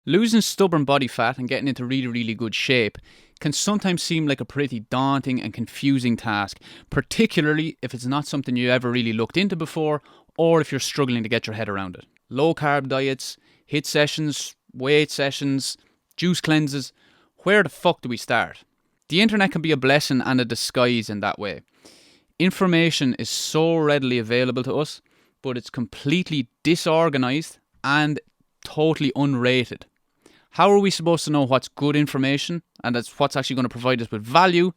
Losing stubborn body fat and getting into really, really good shape can sometimes seem like a pretty daunting and confusing task, particularly if it's not something you ever really looked into before or if you're struggling to get your head around it. Low carb diets, HIIT sessions, weight sessions, juice cleanses, where the fuck do we start? The internet can be a blessing and a disguise in that way. Information is so readily available to us, but it's completely disorganized and totally unrated. How are we supposed to know what's good information and that's what's actually going to provide us with value?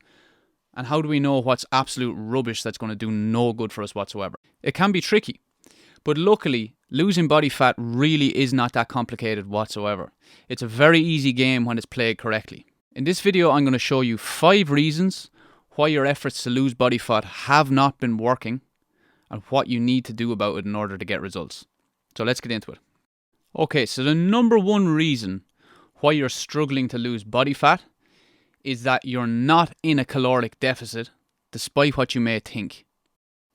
And how do we know what's absolute rubbish that's going to do no good for us whatsoever? It can be tricky, but luckily, losing body fat really is not that complicated whatsoever. It's a very easy game when it's played correctly. In this video, I'm going to show you 5 reasons why your efforts to lose body fat have not been working and what you need to do about it in order to get results. So let's get into it. Okay, so the number one reason why you're struggling to lose body fat is that you're not in a caloric deficit, despite what you may think.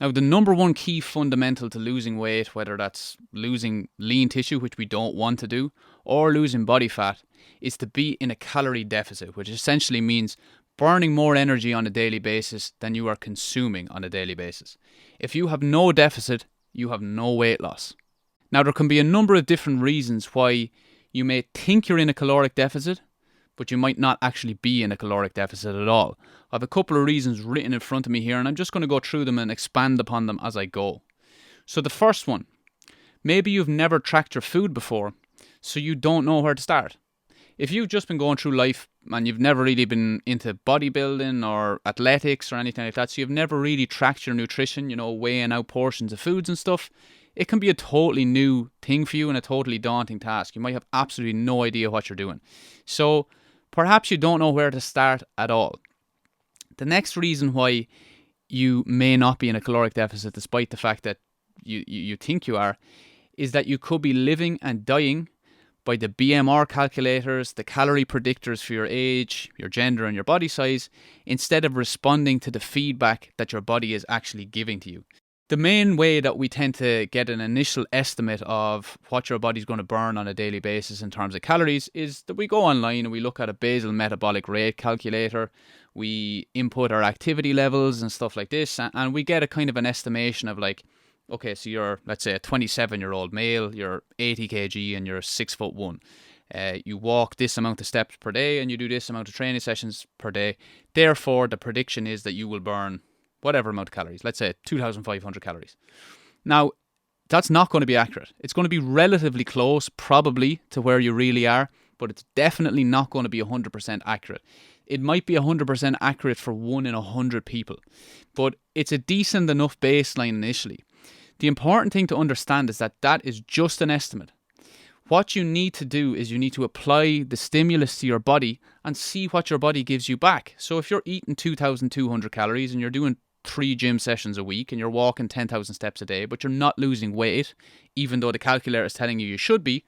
Now, the number one key fundamental to losing weight, whether that's losing lean tissue, which we don't want to do, or losing body fat, is to be in a calorie deficit, which essentially means burning more energy on a daily basis than you are consuming on a daily basis. If you have no deficit, you have no weight loss. Now, there can be a number of different reasons why you may think you're in a caloric deficit, but you might not actually be in a caloric deficit at all. I have a couple of reasons written in front of me here, and I'm just going to go through them and expand upon them as I go. So the first one, maybe you've never tracked your food before, so you don't know where to start. If you've just been going through life and you've never really been into bodybuilding or athletics or anything like that, so you've never really tracked your nutrition, weighing out portions of foods and stuff, it can be a totally new thing for you and a totally daunting task. You might have absolutely no idea what you're doing. So perhaps you don't know where to start at all. The next reason why you may not be in a caloric deficit, despite the fact that you think you are, is that you could be living and dying by the BMR calculators, the calorie predictors for your age, your gender, and your body size, instead of responding to the feedback that your body is actually giving to you. The main way that we tend to get an initial estimate of what your body's going to burn on a daily basis in terms of calories is that we go online and we look at a basal metabolic rate calculator. We input our activity levels and stuff like this, and we get a kind of an estimation of like, okay, so you're, let's say, a 27-year-old male, you're 80 kg and you're 6'1". You walk this amount of steps per day and you do this amount of training sessions per day. Therefore, the prediction is that you will burn whatever amount of calories, let's say 2,500 calories. Now, that's not going to be accurate. It's going to be relatively close, probably, to where you really are, but it's definitely not going to be 100% accurate. It might be 100% accurate for 1 in 100 people, but it's a decent enough baseline initially. The important thing to understand is that that is just an estimate. What you need to do is you need to apply the stimulus to your body and see what your body gives you back. So if you're eating 2,200 calories and you're doing 3 gym sessions a week and you're walking 10,000 steps a day, but you're not losing weight, even though the calculator is telling you should be,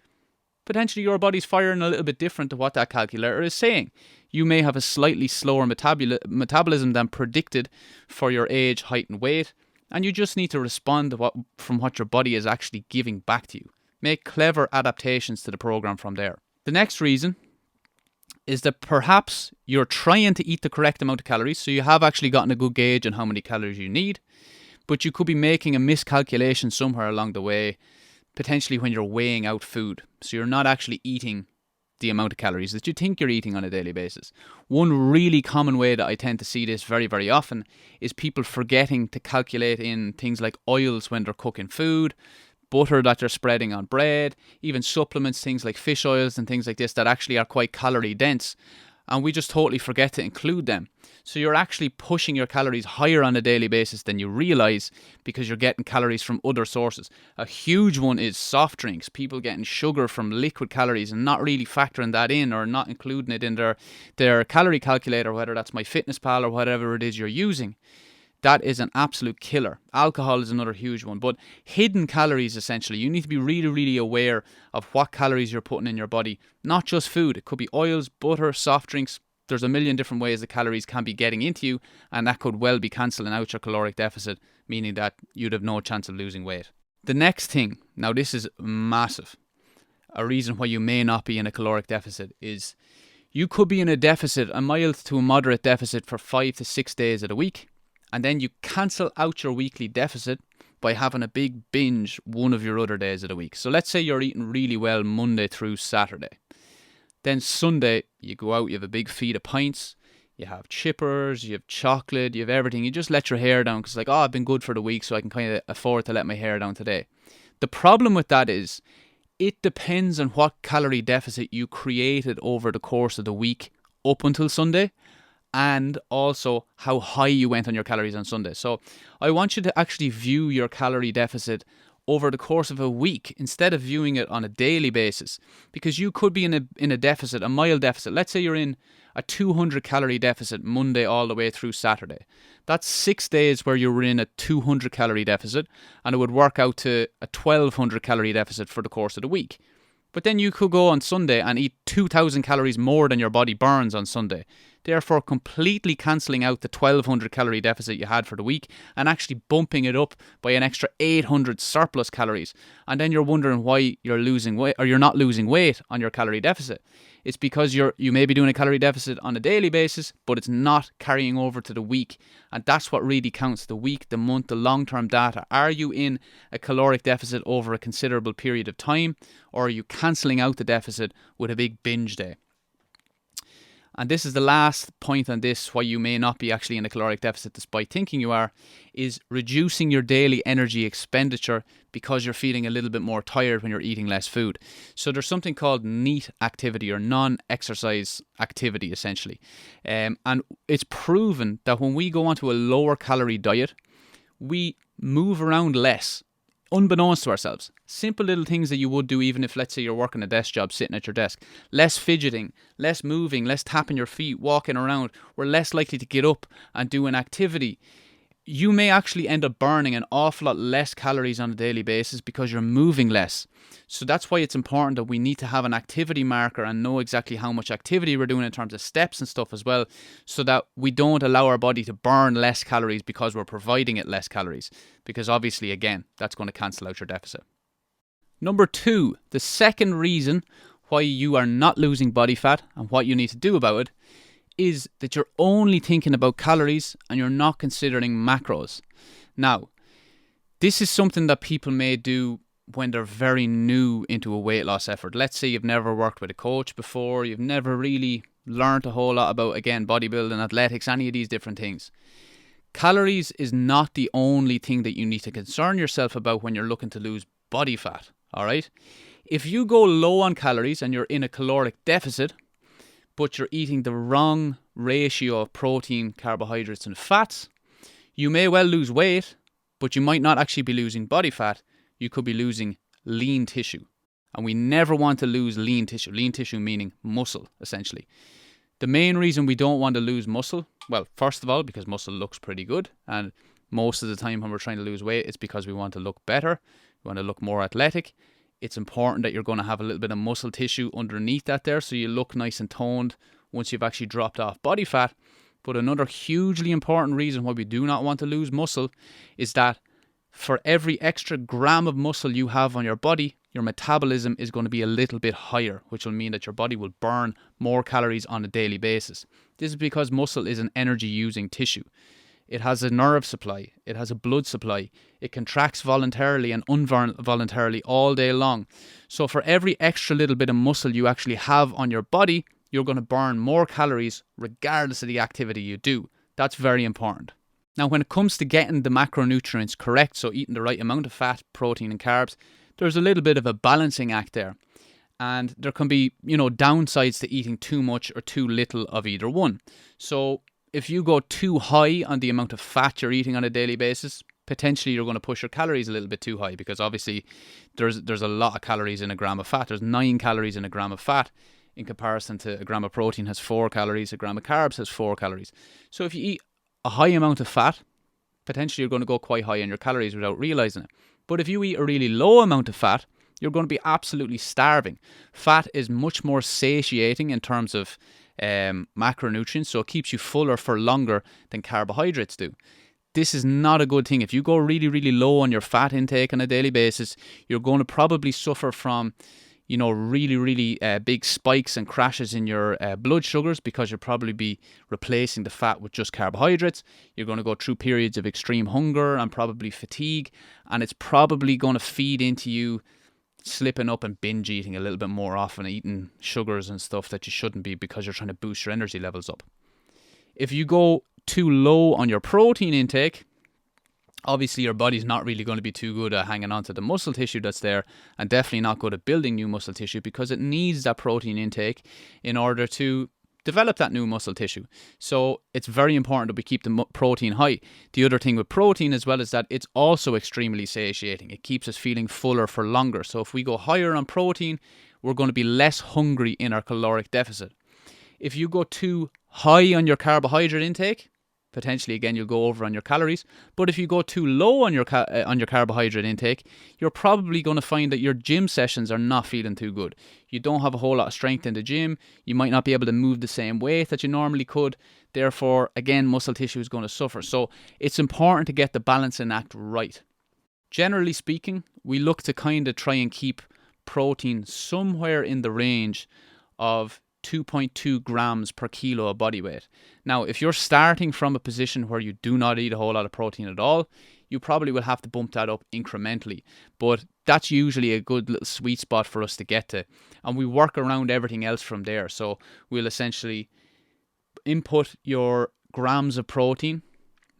potentially your body's firing a little bit different to what that calculator is saying. You may have a slightly slower metabolism than predicted for your age, height, and weight, and you just need to respond to from what your body is actually giving back to you. Make clever adaptations to the program from there. The next reason is that perhaps you're trying to eat the correct amount of calories, so you have actually gotten a good gauge on how many calories you need, but you could be making a miscalculation somewhere along the way, potentially when you're weighing out food. So you're not actually eating the amount of calories that you think you're eating on a daily basis. One really common way that I tend to see this very, very often is people forgetting to calculate in things like oils when they're cooking food, butter that they're spreading on bread, even supplements, things like fish oils and things like this that actually are quite calorie dense. And we just totally forget to include them. So you're actually pushing your calories higher on a daily basis than you realize because you're getting calories from other sources. A huge one is soft drinks. People getting sugar from liquid calories and not really factoring that in or not including it in their calorie calculator, whether that's MyFitnessPal or whatever it is you're using. That is an absolute killer. Alcohol is another huge one. But hidden calories, essentially, you need to be really, really aware of what calories you're putting in your body. Not just food. It could be oils, butter, soft drinks. There's a million different ways the calories can be getting into you, and that could well be cancelling out your caloric deficit, meaning that you'd have no chance of losing weight. The next thing, now this is massive. a reason why you may not be in a caloric deficit is you could be in a deficit, a mild to a moderate deficit for 5 to 6 days of the week, and then you cancel out your weekly deficit by having a big binge one of your other days of the week. So let's say you're eating really well Monday through Saturday. Then Sunday, you go out, you have a big feed of pints, you have chippers, you have chocolate, you have everything. You just let your hair down because I've been good for the week, so I can kind of afford to let my hair down today. The problem with that is it depends on what calorie deficit you created over the course of the week up until Sunday, and also how high you went on your calories on Sunday. So I want you to actually view your calorie deficit over the course of a week instead of viewing it on a daily basis, because you could be in a deficit, a mild deficit. Let's say you're in a 200 calorie deficit Monday all the way through Saturday. That's 6 days where you were in a 200 calorie deficit, and it would work out to a 1200 calorie deficit for the course of the week. But then you could go on Sunday and eat 2,000 calories more than your body burns on Sunday, therefore completely cancelling out the 1,200 calorie deficit you had for the week and actually bumping it up by an extra 800 surplus calories. And then you're wondering why you're losing weight, or you're not losing weight on your calorie deficit. It's because you may be doing a calorie deficit on a daily basis, but it's not carrying over to the week. And that's what really counts: the week, the month, the long-term data. Are you in a caloric deficit over a considerable period of time, or are you cancelling out the deficit with a big binge day? And this is the last point on this, why you may not be actually in a caloric deficit despite thinking you are, is reducing your daily energy expenditure because you're feeling a little bit more tired when you're eating less food. So there's something called NEAT activity, or non-exercise activity, essentially. And it's proven that when we go onto a lower calorie diet, we move around less, unbeknownst to ourselves. Simple little things that you would do even if, let's say, you're working a desk job sitting at your desk. Less fidgeting, less moving, less tapping your feet, walking around. We're less likely to get up and do an activity. You may actually end up burning an awful lot less calories on a daily basis because you're moving less. So that's why it's important that we need to have an activity marker and know exactly how much activity we're doing in terms of steps and stuff as well, so that we don't allow our body to burn less calories because we're providing it less calories. Because obviously, again, that's going to cancel out your deficit. Number 2, the second reason why you are not losing body fat and what you need to do about it is that you're only thinking about calories and you're not considering macros. Now, this is something that people may do when they're very new into a weight loss effort. Let's say you've never worked with a coach before, you've never really learned a whole lot about, again, bodybuilding, athletics, any of these different things. Calories is not the only thing that you need to concern yourself about when you're looking to lose body fat, all right? If you go low on calories and you're in a caloric deficit, but you're eating the wrong ratio of protein, carbohydrates and fats, you may well lose weight, but you might not actually be losing body fat. You could be losing lean tissue. And we never want to lose lean tissue. Lean tissue meaning muscle, essentially. The main reason we don't want to lose muscle, well, first of all, because muscle looks pretty good. And most of the time when we're trying to lose weight, it's because we want to look better. We want to look more athletic. It's important that you're going to have a little bit of muscle tissue underneath that there, so you look nice and toned once you've actually dropped off body fat. But another hugely important reason why we do not want to lose muscle is that for every extra gram of muscle you have on your body, your metabolism is going to be a little bit higher, which will mean that your body will burn more calories on a daily basis. This is because muscle is an energy-using tissue. It has a nerve supply, it has a blood supply, it contracts voluntarily and involuntarily all day long. So for every extra little bit of muscle you actually have on your body, you're going to burn more calories regardless of the activity you do. That's very important. Now, when it comes to getting the macronutrients correct, so eating the right amount of fat, protein and carbs, there's a little bit of a balancing act there. And there can be, downsides to eating too much or too little of either one. So if you go too high on the amount of fat you're eating on a daily basis, potentially you're going to push your calories a little bit too high, because obviously there's a lot of calories in a gram of fat. There's 9 calories in a gram of fat in comparison to a gram of protein has 4 calories, a gram of carbs has 4 calories. So if you eat a high amount of fat, potentially you're going to go quite high on your calories without realizing it. But if you eat a really low amount of fat, you're going to be absolutely starving. Fat is much more satiating in terms of macronutrients, so it keeps you fuller for longer than carbohydrates do. This is not a good thing. If you go really, really low on your fat intake on a daily basis, you're going to probably suffer from really, really big spikes and crashes in your blood sugars, because you'll probably be replacing the fat with just carbohydrates. You're going to go through periods of extreme hunger and probably fatigue, and it's probably going to feed into you slipping up and binge eating a little bit more often, eating sugars and stuff that you shouldn't be, because you're trying to boost your energy levels up. If you go too low on your protein intake, obviously your body's not really going to be too good at hanging on to the muscle tissue that's there, and definitely not good at building new muscle tissue, because it needs that protein intake in order to develop that new muscle tissue. So it's very important that we keep the protein high. The other thing with protein as well is that it's also extremely satiating. It keeps us feeling fuller for longer. So if we go higher on protein, we're going to be less hungry in our caloric deficit. If you go too high on your carbohydrate intake, potentially again you'll go over on your calories. But if you go too low on your carbohydrate intake, you're probably going to find that your gym sessions are not feeling too good. You don't have a whole lot of strength in the gym. You might not be able to move the same weight that you normally could. Therefore, again, muscle tissue is going to suffer. So it's important to get the balancing act right. Generally speaking, we look to kind of try and keep protein somewhere in the range of 2.2 grams per kilo of body weight. Now, if you're starting from a position where you do not eat a whole lot of protein at all, you probably will have to bump that up incrementally. But that's usually a good little sweet spot for us to get to. And we work around everything else from there. So we'll essentially input your grams of protein,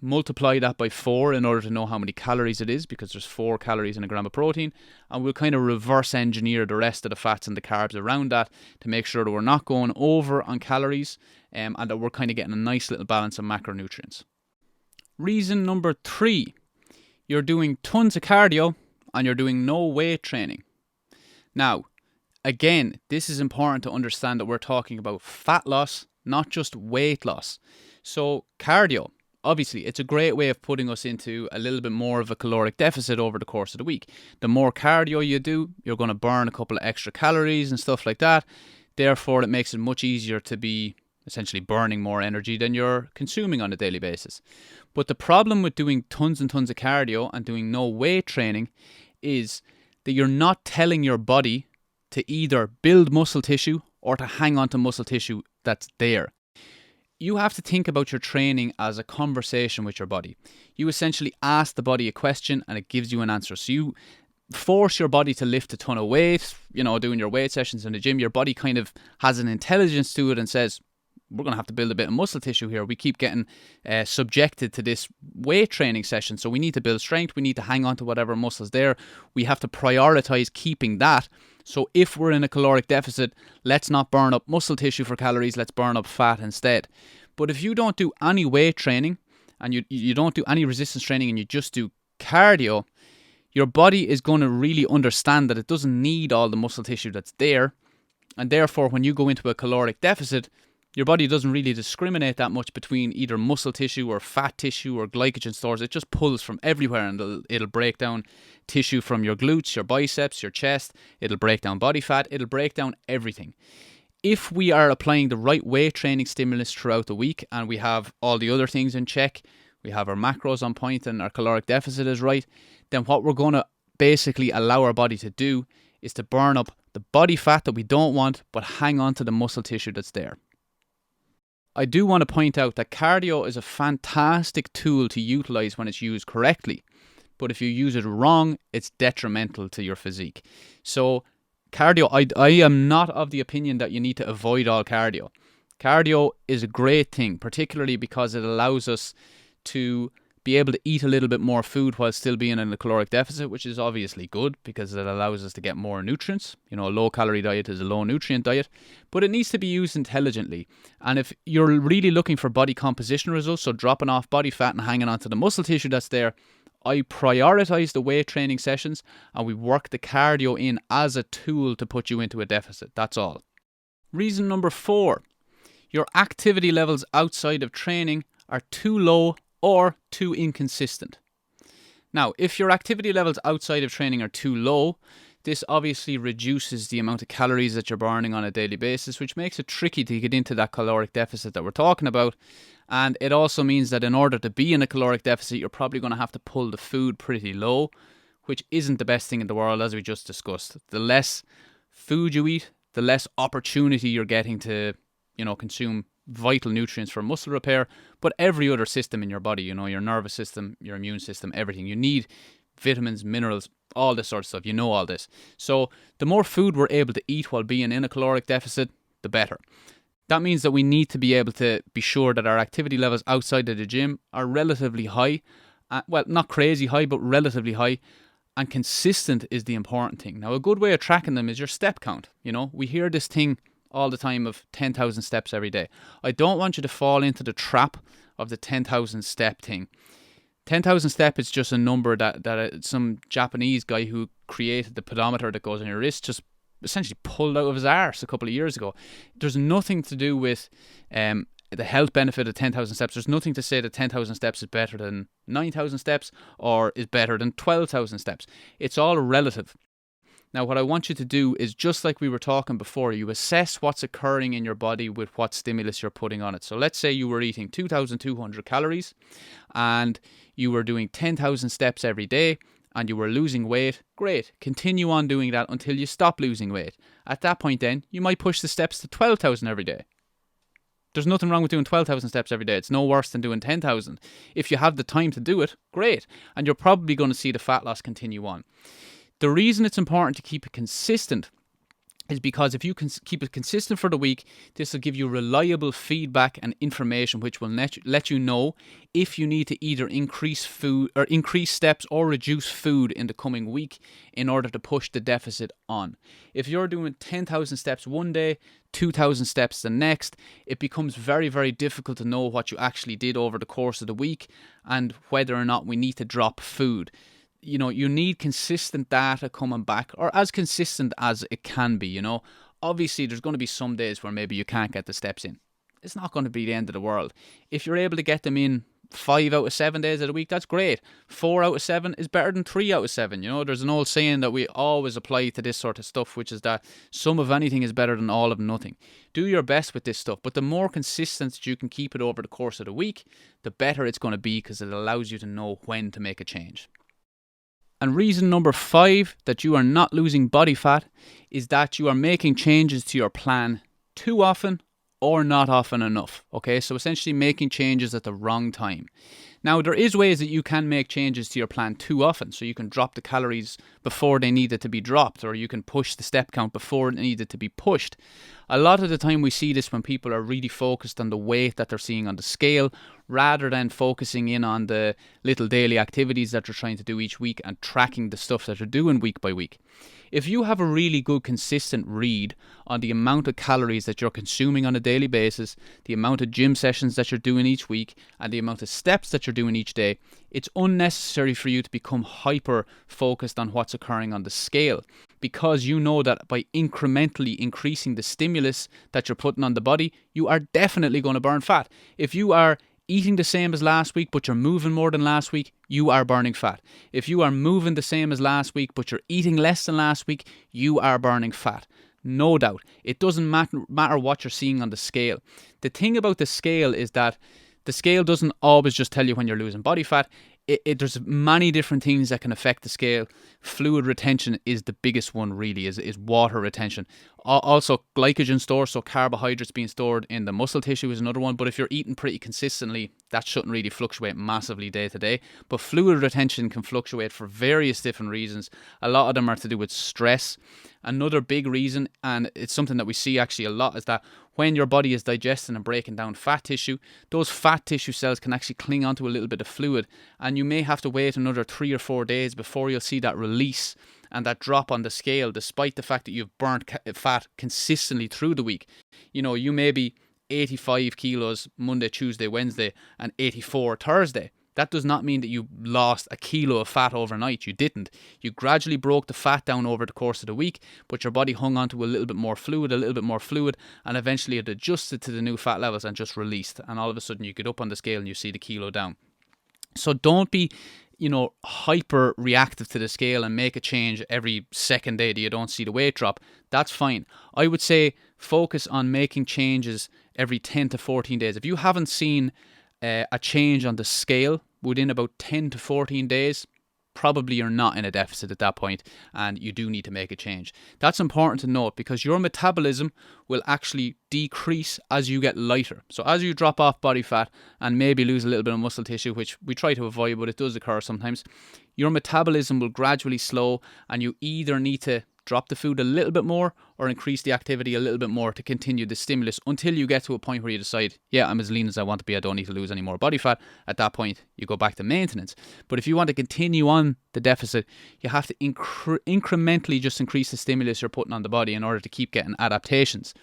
multiply that by 4 in order to know how many calories it is, because there's 4 calories in a gram of protein, and we'll kind of reverse engineer the rest of the fats and the carbs around that to make sure that we're not going over on calories, and that we're kind of getting a nice little balance of macronutrients. Reason number 3, you're doing tons of cardio and you're doing no weight training. Now, again, this is important to understand that we're talking about fat loss, not just weight loss. So cardio, obviously, it's a great way of putting us into a little bit more of a caloric deficit over the course of the week. The more cardio you do, you're going to burn a couple of extra calories and stuff like that. Therefore, it makes it much easier to be essentially burning more energy than you're consuming on a daily basis. But the problem with doing tons and tons of cardio and doing no weight training is that you're not telling your body to either build muscle tissue or to hang on to muscle tissue that's there. You have to think about your training as a conversation with your body. You essentially ask the body a question and it gives you an answer. So you force your body to lift a ton of weight, doing your weight sessions in the gym. Your body kind of has an intelligence to it and says, we're going to have to build a bit of muscle tissue here. We keep getting subjected to this weight training session. So we need to build strength. We need to hang on to whatever muscle's there. We have to prioritize keeping that. So if we're in a caloric deficit, let's not burn up muscle tissue for calories. Let's burn up fat instead. But if you don't do any weight training and you don't do any resistance training and you just do cardio, your body is going to really understand that it doesn't need all the muscle tissue that's there. And therefore, when you go into a caloric deficit, your body doesn't really discriminate that much between either muscle tissue or fat tissue or glycogen stores. It just pulls from everywhere, and it'll break down tissue from your glutes, your biceps, your chest. It'll break down body fat. It'll break down everything. If we are applying the right weight training stimulus throughout the week and we have all the other things in check, we have our macros on point and our caloric deficit is right, then what we're going to basically allow our body to do is to burn up the body fat that we don't want, but hang on to the muscle tissue that's there. I do want to point out that cardio is a fantastic tool to utilize when it's used correctly, but if you use it wrong, it's detrimental to your physique. So cardio, I am not of the opinion that you need to avoid all cardio. Cardio is a great thing, particularly because it allows us to be able to eat a little bit more food while still being in a caloric deficit, which is obviously good because it allows us to get more nutrients. A low calorie diet is a low nutrient diet, but it needs to be used intelligently. And if you're really looking for body composition results, so dropping off body fat and hanging onto the muscle tissue that's there, I prioritize the weight training sessions and we work the cardio in as a tool to put you into a deficit. That's all. Reason number 4, your activity levels outside of training are too low or too inconsistent. Now, if your activity levels outside of training are too low, this obviously reduces the amount of calories that you're burning on a daily basis, which makes it tricky to get into that caloric deficit that we're talking about. And it also means that in order to be in a caloric deficit, you're probably going to have to pull the food pretty low, which isn't the best thing in the world, as we just discussed. The less food you eat, the less opportunity you're getting to, consume vital nutrients for muscle repair, but every other system in your body, your nervous system, your immune system, everything. You need vitamins, minerals, all this sort of stuff. You know all this. So the more food we're able to eat while being in a caloric deficit, the better. That means that we need to be able to be sure that our activity levels outside of the gym are relatively high. Well, not crazy high, but relatively high. And consistent is the important thing. Now, a good way of tracking them is your step count. We hear this thing all the time of 10,000 steps every day. I don't want you to fall into the trap of the 10,000 step thing. 10,000 step is just a number that some Japanese guy who created the pedometer that goes on your wrist just essentially pulled out of his arse a couple of years ago. There's nothing to do with the health benefit of 10,000 steps. There's nothing to say that 10,000 steps is better than 9,000 steps or is better than 12,000 steps. It's all relative. Now, what I want you to do is, just like we were talking before, you assess what's occurring in your body with what stimulus you're putting on it. So let's say you were eating 2,200 calories and you were doing 10,000 steps every day and you were losing weight. Great. Continue on doing that until you stop losing weight. At that point then, you might push the steps to 12,000 every day. There's nothing wrong with doing 12,000 steps every day. It's no worse than doing 10,000. If you have the time to do it, great. And you're probably going to see the fat loss continue on. The reason it's important to keep it consistent is because if you can keep it consistent for the week, this will give you reliable feedback and information which will let you know if you need to either increase food or increase steps or reduce food in the coming week in order to push the deficit on. If you're doing 10,000 steps one day, 2,000 steps the next, it becomes very, very difficult to know what you actually did over the course of the week and whether or not we need to drop food. You need consistent data coming back, or as consistent as it can be, Obviously, there's going to be some days where maybe you can't get the steps in. It's not going to be the end of the world. If you're able to get them in 5 out of 7 days of the week, that's great. 4 out of 7 is better than 3 out of 7. There's an old saying that we always apply to this sort of stuff, which is that some of anything is better than all of nothing. Do your best with this stuff, but the more consistent you can keep it over the course of the week, the better it's going to be, because it allows you to know when to make a change. And reason number 5 that you are not losing body fat is that you are making changes to your plan too often or not often enough. Okay, so essentially making changes at the wrong time. Now, there is ways that you can make changes to your plan too often. So you can drop the calories before they needed to be dropped, or you can push the step count before it needed to be pushed. A lot of the time we see this when people are really focused on the weight that they're seeing on the scale, rather than focusing in on the little daily activities that they're trying to do each week and tracking the stuff that they're doing week by week. If you have a really good consistent read on the amount of calories that you're consuming on a daily basis, the amount of gym sessions that you're doing each week, and the amount of steps that you're doing each day, it's unnecessary for you to become hyper focused on what's occurring on the scale, because you know that by incrementally increasing the stimulus that you're putting on the body, you are definitely going to burn fat. If you are eating the same as last week but you're moving more than last week, you are burning fat. If you are moving the same as last week but you're eating less than last week, you are burning fat. No doubt. It doesn't matter what you're seeing on the scale. The thing about the scale is that the scale doesn't always just tell you when you're losing body fat. There's many different things that can affect the scale. Fluid retention is the biggest one, really, is water retention. Also, glycogen store, so carbohydrates being stored in the muscle tissue, is another one. But if you're eating pretty consistently, that shouldn't really fluctuate massively day to day. But fluid retention can fluctuate for various different reasons. A lot of them are to do with stress. Another big reason, and it's something that we see actually a lot, is that when your body is digesting and breaking down fat tissue, those fat tissue cells can actually cling onto a little bit of fluid, and you may have to wait another 3 or 4 days before you'll see that release and that drop on the scale, despite the fact that you've burnt fat consistently through the week. You may be 85 kilos Monday, Tuesday, Wednesday, and 84 Thursday. That does not mean that you lost a kilo of fat overnight. You didn't. You gradually broke the fat down over the course of the week, but your body hung on to a little bit more fluid, and eventually it adjusted to the new fat levels and just released. And all of a sudden you get up on the scale and you see the kilo down. So don't be, hyper reactive to the scale and make a change every second day that you don't see the weight drop. That's fine. I would say focus on making changes every 10 to 14 days. If you haven't seen a change on the scale within about 10 to 14 days, probably you're not in a deficit at that point and you do need to make a change. That's important to note because your metabolism will actually decrease as you get lighter. So as you drop off body fat and maybe lose a little bit of muscle tissue, which we try to avoid, but it does occur sometimes, your metabolism will gradually slow and you either need to drop the food a little bit more or increase the activity a little bit more to continue the stimulus until you get to a point where you decide, yeah, I'm as lean as I want to be, I don't need to lose any more body fat. At that point, you go back to maintenance. But if you want to continue on the deficit, you have to incrementally just increase the stimulus you're putting on the body in order to keep getting adaptations.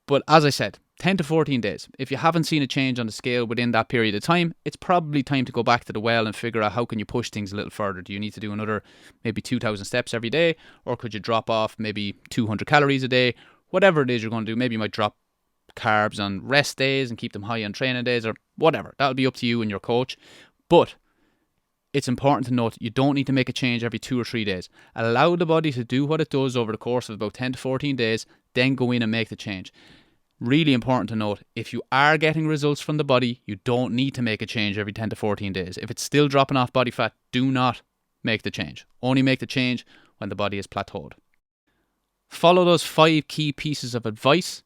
But as I said, 10 to 14 days. If you haven't seen a change on the scale within that period of time, it's probably time to go back to the well and figure out how can you push things a little further. Do you need to do another maybe 2,000 steps every day? Or could you drop off maybe 200 calories a day? Whatever it is you're going to do. Maybe you might drop carbs on rest days and keep them high on training days or whatever. That'll be up to you and your coach. But it's important to note you don't need to make a change every 2 or 3 days. Allow the body to do what it does over the course of about 10 to 14 days, then go in and make the change. Really important to note, if you are getting results from the body, you don't need to make a change every 10 to 14 days. If it's still dropping off body fat, do not make the change. Only make the change when the body is plateaued. Follow those 5 key pieces of advice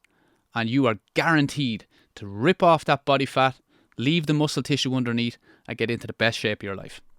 and you are guaranteed to rip off that body fat, leave the muscle tissue underneath and get into the best shape of your life.